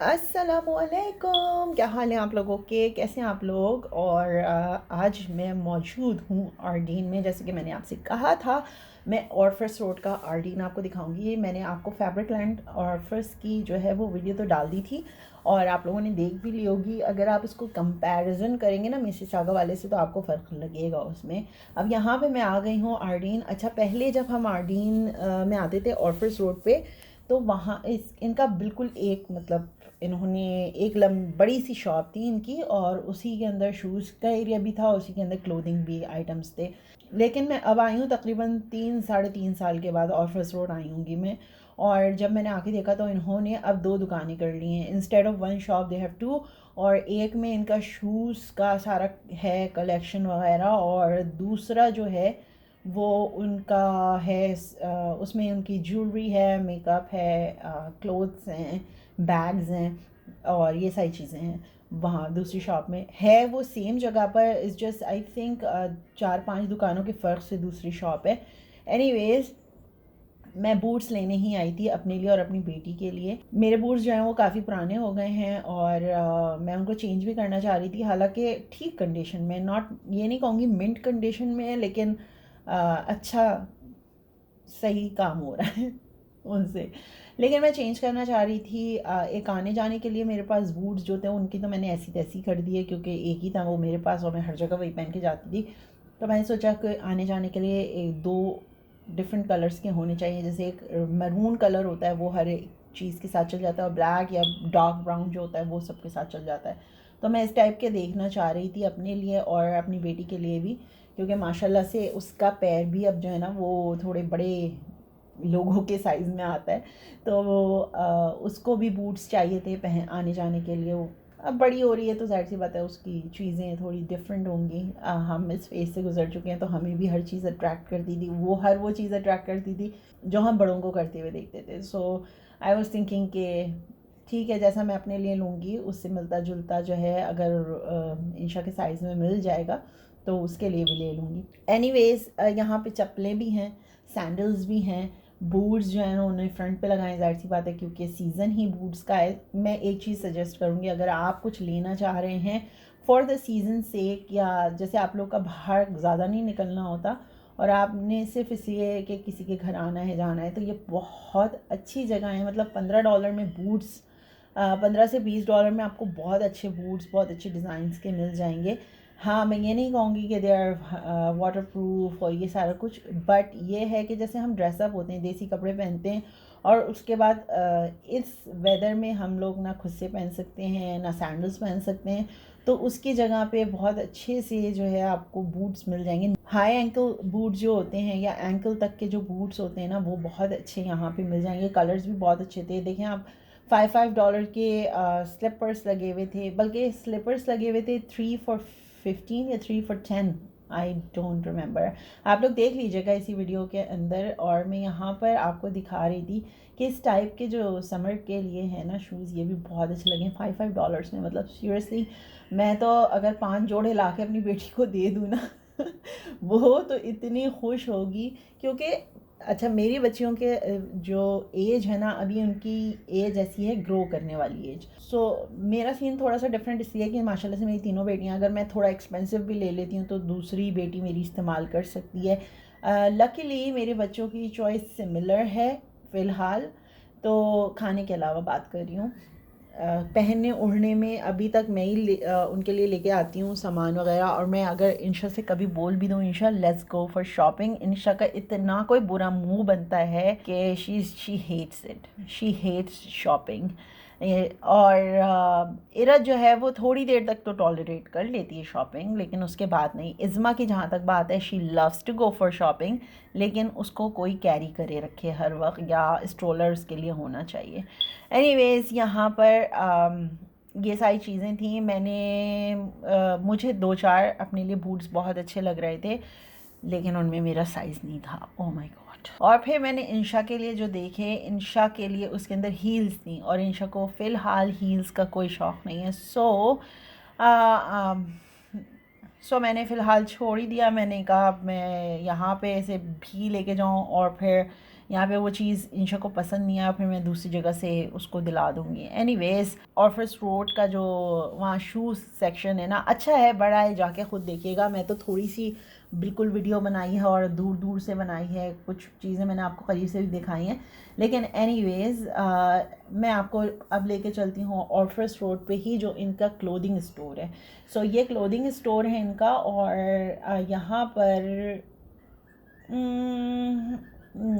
अस्सलामुअलैकुम, क्या हाल है आप लोगों के? कैसे हैं आप लोग? और आज मैं मौजूद हूँ आर्डीन में। जैसे कि मैंने आपसे कहा था, मैं ऑर्फर्स रोड का आर्डीन आपको दिखाऊंगी। मैंने आपको फैब्रिक लैंड ऑर्फर्स की जो है वो वीडियो तो डाल दी थी और आप लोगों ने देख भी ली होगी। अगर आप इसको कंपैरिजन करेंगे ना मिसिसागा वाले से तो आपको फ़र्क लगेगा उसमें। अब यहाँ पे मैं आ गई हूँ आर्डीन। अच्छा, पहले जब हम आर्डीन में आते थे ऑर्फर्स रोड पे, तो वहाँ इस इनका बिल्कुल एक मतलब इन्होंने एक बड़ी सी शॉप थी इनकी, और उसी के अंदर शूज़ का एरिया भी था, उसी के अंदर क्लोथिंग भी आइटम्स थे। लेकिन मैं अब आई हूँ तकरीबन 3 साढ़े 3 साल के बाद, ऑफिस रोड आई हूँगी मैं। और जब मैंने आके देखा तो इन्होंने अब 2 दुकानें कर ली हैं, instead of one shop they have two. और एक में इनका शूज़ का सारा है कलेक्शन वगैरह, और दूसरा जो है वो उनका है उसमें उनकी ज्वेलरी है, मेकअप है, क्लोथ्स हैं, बैग्स हैं, और ये सारी चीज़ें हैं। वहाँ दूसरी शॉप में है, वो सेम जगह पर, इज़ जस्ट आई थिंक 4-5 दुकानों के फ़र्क से दूसरी शॉप है। एनीवेज, मैं बूट्स लेने ही आई थी अपने लिए और अपनी बेटी के लिए। मेरे बूट्स जो हैं वो काफ़ी पुराने हो गए हैं और मैं उनको चेंज भी करना चाह रही थी, हालांकि ठीक कंडीशन में, नॉट ये नहीं कहूँगी मिंट कंडीशन में, लेकिन अच्छा सही काम हो रहा है उनसे। लेकिन मैं चेंज करना चाह रही थी। एक आने जाने के लिए मेरे पास बूट्स जो थे उनकी तो मैंने ऐसी तैसी कर दी है, क्योंकि एक ही था वो मेरे पास और मैं हर जगह वही पहन के जाती थी। तो मैंने सोचा कि आने जाने के लिए एक दो डिफरेंट कलर्स के होने चाहिए। जैसे एक मैरून कलर होता है, वो हर एक चीज़ के साथ चल जाता है, और ब्लैक या डार्क ब्राउन जो होता है वो सबके साथ चल जाता है। तो मैं इस टाइप के देखना चाह रही थी अपने लिए और अपनी बेटी के लिए भी, क्योंकि माशाल्लाह से उसका पैर भी अब जो है ना वो थोड़े बड़े लोगों के साइज़ में आता है। तो उसको भी बूट्स चाहिए थे पहन आने जाने के लिए। वो अब बड़ी हो रही है तो ज़ाहिर सी बात है उसकी चीज़ें थोड़ी डिफरेंट होंगी। हम इस फेज़ से गुजर चुके हैं तो हमें भी हर चीज़ अट्रैक्ट करती थी, वो हर वो चीज़ अट्रैक्ट करती थी जो हम बड़ों को करते हुए देखते थे। सो आई वॉज थिंकिंग कि ठीक है, जैसा मैं अपने लिए लूँगी उससे मिलता जुलता जो है अगर इंशा के साइज़ में मिल जाएगा तो उसके लिए भी ले लूँगी। एनीवेज़, यहाँ पे चप्पलें भी हैं, सैंडल्स भी हैं, बूट्स जो हैं उन्होंने फ्रंट पे लगाए, ज़ाहिर सी बात है क्योंकि सीज़न ही बूट्स का है। मैं एक चीज़ सजेस्ट करूँगी, अगर आप कुछ लेना चाह रहे हैं फॉर द सीज़न सेक, या जैसे आप लोग का बाहर ज़्यादा नहीं निकलना होता और आपने सिर्फ इसलिए कि किसी के घर आना है जाना है, तो ये बहुत अच्छी जगह है। मतलब $15 में बूट्स, 15 से 20 डॉलर में आपको बहुत अच्छे बूट्स बहुत अच्छे डिज़ाइंस के मिल जाएंगे। हाँ, मैं ये नहीं कहूँगी कि दे आर वाटर प्रूफ और ये सारा कुछ, बट ये है कि जैसे हम ड्रेसअप होते हैं, देसी कपड़े पहनते हैं, और उसके बाद इस वेदर में हम लोग ना खुद से पहन सकते हैं ना सैंडल्स पहन सकते हैं, तो उसकी जगह पे बहुत अच्छे से जो है आपको बूट्स मिल जाएंगे। हाई एंकल बूट जो होते हैं या एंकल तक के जो बूट्स होते हैं ना, वो बहुत अच्छे यहाँ पे मिल जाएंगे। कलर्स भी बहुत अच्छे थे, देखें आप। $5 के स्लीपर्स लगे हुए थे, बल्कि स्लीपर्स लगे हुए थे 3 for 15 या 3 for 10, आई डोंट रिमेंबर। आप लोग देख लीजिएगा इसी वीडियो के अंदर। और मैं यहाँ पर आपको दिखा रही थी कि इस टाइप के जो समर के लिए है ना शूज़, ये भी बहुत अच्छे लगे। $5 में, मतलब सीरियसली, मैं तो अगर 5 जोड़े ला के अपनी बेटी को दे दूँ ना वो तो इतनी खुश होगी, क्योंकि अच्छा, मेरी बच्चियों के जो एज है ना, अभी उनकी एज ऐसी है ग्रो करने वाली एज। सो मेरा सीन थोड़ा सा डिफरेंट इसलिए कि माशाल्लाह से मेरी तीनों बेटियां, अगर मैं थोड़ा एक्सपेंसिव भी ले लेती हूँ तो दूसरी बेटी मेरी इस्तेमाल कर सकती है। लकीली मेरे बच्चों की चॉइस सिमिलर है फ़िलहाल। तो खाने के अलावा बात कर रही हूँ, पहनने ओढ़ने में अभी तक मैं ही उनके लिए लेके आती हूँ सामान वगैरह। और मैं अगर इंशा से कभी बोल भी दूँ, Insha let's go for shopping, Insha का इतना कोई बुरा मुंह बनता है कि she hates it, she hates shopping. और इरा जो है वो थोड़ी देर तक तो टॉलरेट कर लेती है शॉपिंग, लेकिन उसके बाद नहीं। इज़्मा की जहाँ तक बात है, she loves to go for shopping, लेकिन उसको कोई कैरी करे रखे हर वक्त, या स्ट्रोलर्स के लिए होना चाहिए। एनीवेज़, यहाँ पर ये सारी चीज़ें थी। मुझे 2-4 अपने लिए बूट्स बहुत अच्छे लग रहे थे, लेकिन उनमें मेरा साइज़ नहीं था। Oh my God. और फिर मैंने इंशा के लिए जो देखे, इंशा के लिए उसके अंदर हील्स थी, और इंशा को फ़िलहाल हील्स का कोई शौक़ नहीं है। सो मैंने फ़िलहाल छोड़ ही दिया। मैंने कहा अब मैं यहाँ पे ऐसे भी लेके जाऊँ और फिर यहाँ पे वो चीज़ इंशा को पसंद नहीं आया, फिर मैं दूसरी जगह से उसको दिला दूँगी। एनीवेज़ ऑर्फर्स रोड का जो वहाँ शूज़ सेक्शन है ना, अच्छा है, बड़ा है, जाके ख़ुद देखिएगा। मैं तो थोड़ी सी बिल्कुल वीडियो बनाई है और दूर दूर से बनाई है, कुछ चीज़ें मैंने आपको करीब से भी दिखाई हैं। लेकिन एनीवेज़ मैं आपको अब लेके चलती हूँ ऑर्फर्स रोड पे ही जो इनका क्लोथिंग स्टोर है। सो ये क्लोथिंग स्टोर है इनका, और यहाँ पर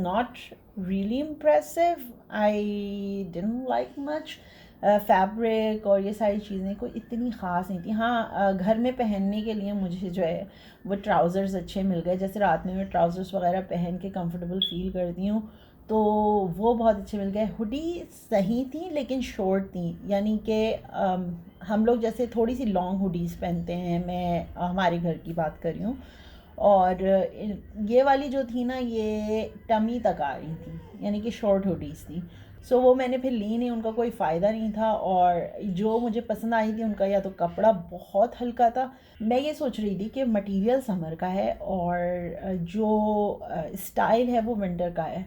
not really impressive. I didn't like much. Fabric और ये सारी चीज़ें कोई इतनी ख़ास नहीं थी। हाँ, घर में पहनने के लिए मुझे जो है वो ट्राउज़र्स अच्छे मिल गए। जैसे रात में मैं ट्राउज़र्स वगैरह पहन के कंफर्टेबल फ़ील करती हूँ, तो वो बहुत अच्छे मिल गए। हुडी सही थी लेकिन शॉर्ट थी, यानी कि हम लोग जैसे थोड़ी सी लॉन्ग हुडीज़ पहनते हैं, मैं हमारे घर की बात कर रही हूँ। और ये वाली जो थी ना, ये टमी तक आ रही थी, यानी कि शॉर्ट हुडीज़ थी। सो वो मैंने फिर ली नहीं, उनका कोई फ़ायदा नहीं था। और जो मुझे पसंद आई थी उनका या तो कपड़ा बहुत हल्का था। मैं ये सोच रही थी कि मटेरियल समर का है और जो स्टाइल है वो विंटर का है।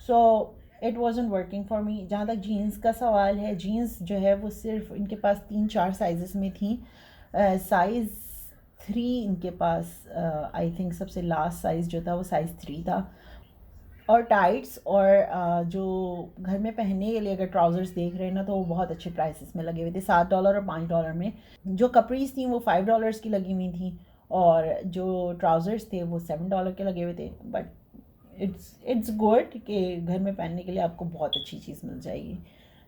So it wasn't working for me. जहाँ तक जीन्स का सवाल है, जीन्स जो है वो सिर्फ इनके पास 3-4 साइज़ में थी। साइज़ 3 इनके पास, आई थिंक सबसे लास्ट साइज़ जो था वो साइज़ 3 था। और टाइट्स और जो घर में पहनने के लिए अगर ट्राउज़र्स देख रहे हैं ना, तो वो बहुत अच्छे प्राइसेस में लगे हुए थे, $7 और $5 में। जो कपड़ीज़ थी वो $5 की लगी हुई थी, और जो ट्राउज़र्स थे वो $7 के लगे हुए थे। बट इट्स गुड कि घर में पहनने के लिए आपको बहुत अच्छी चीज़ मिल जाएगी।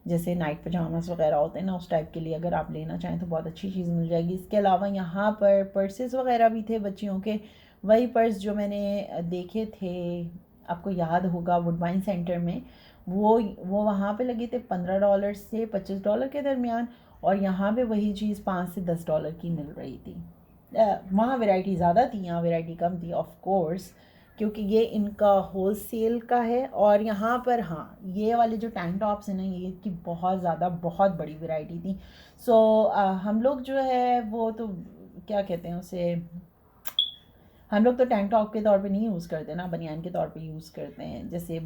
जैसे नाइट पजामास वगैरह होते हैं ना, उस टाइप के लिए अगर आप लेना चाहें तो बहुत अच्छी चीज़ मिल जाएगी। इसके अलावा यहाँ पर पर्सेस वगैरह भी थे बच्चियों के। वही पर्स जो मैंने देखे थे, आपको याद होगा वुडबाइन सेंटर में, वो वहाँ पे लगे थे $15 से $25 के दरमियान, और यहाँ पे वही चीज़ $5 से $10 की मिल रही थी। वहाँ वैरायटी ज़्यादा थी, यहाँ वैरायटी कम थी ऑफ कोर्स, क्योंकि ये इनका होल सेल का है। और यहाँ पर हाँ, ये वाले जो टैंक टॉप्स हैं ना, ये की बहुत ज़्यादा बहुत बड़ी वैरायटी थी। सो हम लोग जो है वो तो क्या कहते हैं उसे, हम लोग तो टैंक टॉप के तौर पे नहीं यूज़ करते ना, बनियान के तौर पे यूज़ करते हैं। जैसे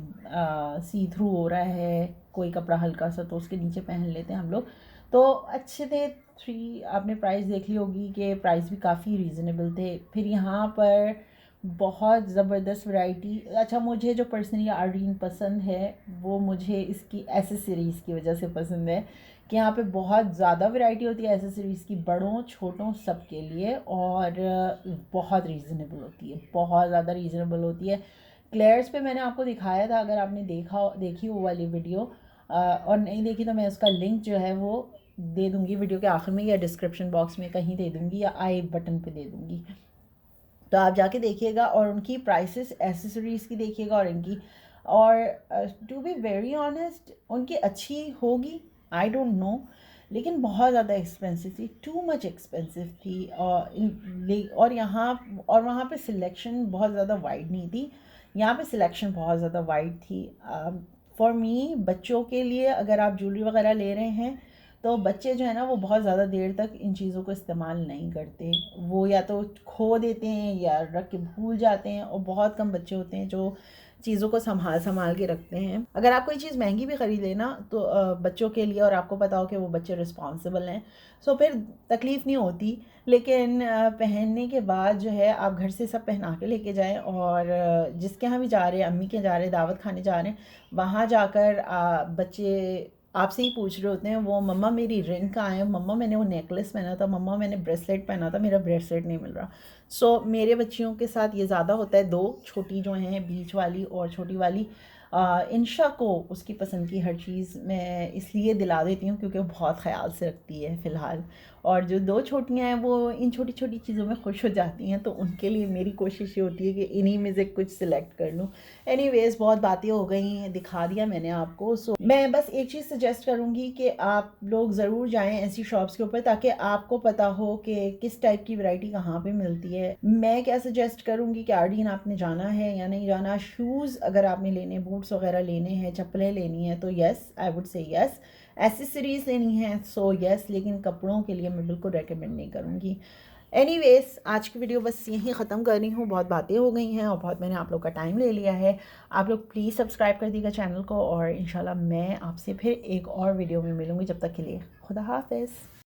सी थ्रू हो रहा है कोई कपड़ा हल्का सा, तो उसके नीचे पहन लेते हैं हम लोग। तो अच्छे थे। 3 आपने प्राइस देख ली होगी कि प्राइस भी काफ़ी रीज़नेबल थे। फिर यहाँ पर बहुत ज़बरदस्त वैरायटी। अच्छा, मुझे जो पर्सनली आर्डीन पसंद है वो मुझे इसकी एसेसरीज़ की वजह से पसंद है, कि यहाँ पे बहुत ज़्यादा वैरायटी होती है एसेसरीज़ की, बड़ों छोटों सब के लिए, और बहुत रीज़नेबल होती है, बहुत ज़्यादा रीज़नेबल होती है। क्लेयर्स पे मैंने आपको दिखाया था, अगर आपने देखी वो वाली वीडियो, और नहीं देखी तो मैं उसका लिंक जो है वो दे दूँगी वीडियो के आखिर में, या डिस्क्रिप्शन बॉक्स में कहीं दे दूँगी, या आई बटन पे दे दूँगी। तो आप जाके देखिएगा और उनकी प्राइसेस एसेसरीज़ की देखिएगा और इनकी। और टू बी वेरी ऑनेस्ट, उनकी अच्छी होगी, आई डोंट नो, लेकिन बहुत ज़्यादा एक्सपेंसिव थी, टू मच एक्सपेंसिव थी। और यहाँ और वहाँ पे सिलेक्शन बहुत ज़्यादा वाइड नहीं थी, यहाँ पे सिलेक्शन बहुत ज़्यादा वाइड थी। फॉर मी, बच्चों के लिए अगर आप ज्वेलरी वगैरह ले रहे हैं, तो बच्चे जो है ना वो बहुत ज़्यादा देर तक इन चीज़ों को इस्तेमाल नहीं करते। वो या तो खो देते हैं या रख के भूल जाते हैं, और बहुत कम बच्चे होते हैं जो चीज़ों को संभाल के रखते हैं। अगर आप कोई चीज़ महंगी भी ख़रीद लेना तो बच्चों के लिए, और आपको पता हो कि वो बच्चे रिस्पॉन्सिबल हैं, सो फिर तकलीफ़ नहीं होती। लेकिन पहनने के बाद जो है आप घर से सब पहना के लेके जाएं, और जिसके यहाँ भी जा रहे हैं, अम्मी के जा रहे हैं, दावत खाने जा रहे हैं, वहाँ जाकर बच्चे आपसे ही पूछ रहे होते हैं, वो मम्मा मेरी रिंग कहाँ है, मम्मा मैंने वो नेकलेस पहना था, मम्मा मैंने ब्रेसलेट पहना था, मेरा ब्रेसलेट नहीं मिल रहा। सो मेरे बच्चियों के साथ ये ज़्यादा होता है। 2 छोटी जो हैं, बीच वाली और छोटी वाली, इंशा को उसकी पसंद की हर चीज़ मैं इसलिए दिला देती हूँ क्योंकि वो बहुत ख़याल से रखती है फ़िलहाल। और जो 2 छोटियाँ हैं वो इन छोटी छोटी चीज़ों में खुश हो जाती हैं, तो उनके लिए मेरी कोशिश ये होती है कि इन्हीं में से कुछ सिलेक्ट कर लूँ। एनीवेज़, बहुत बातें हो गई, दिखा दिया मैंने आपको। सो मैं बस एक चीज़ सजेस्ट करूँगी कि आप लोग ज़रूर जाएँ ऐसी शॉप्स के ऊपर, ताकि आपको पता हो कि किस टाइप की वैरायटी कहाँ पे मिलती है। मैं क्या सजेस्ट करूँगी कि आर्डीन आपने जाना है या नहीं जाना। शूज़ अगर आपने लेने, बूट्स वगैरह लेने हैं, चप्पलें लेनी हैं, तो yes, I would say yes. Accessories लेनी है सो येस, लेकिन कपड़ों के लिए मैं बिल्कुल रेकमेंड नहीं करूँगी। एनीवेज़ आज की वीडियो बस यहीं ख़त्म कर रही हूँ। बहुत बातें हो गई हैं और बहुत मैंने आप लोग का टाइम ले लिया है। आप लोग प्लीज़ सब्सक्राइब कर दीजिएगा चैनल को और इंशाल्लाह मैं आपसे फिर एक और वीडियो में मिलूँगी। जब तक के लिए खुदा हाफ़िज़।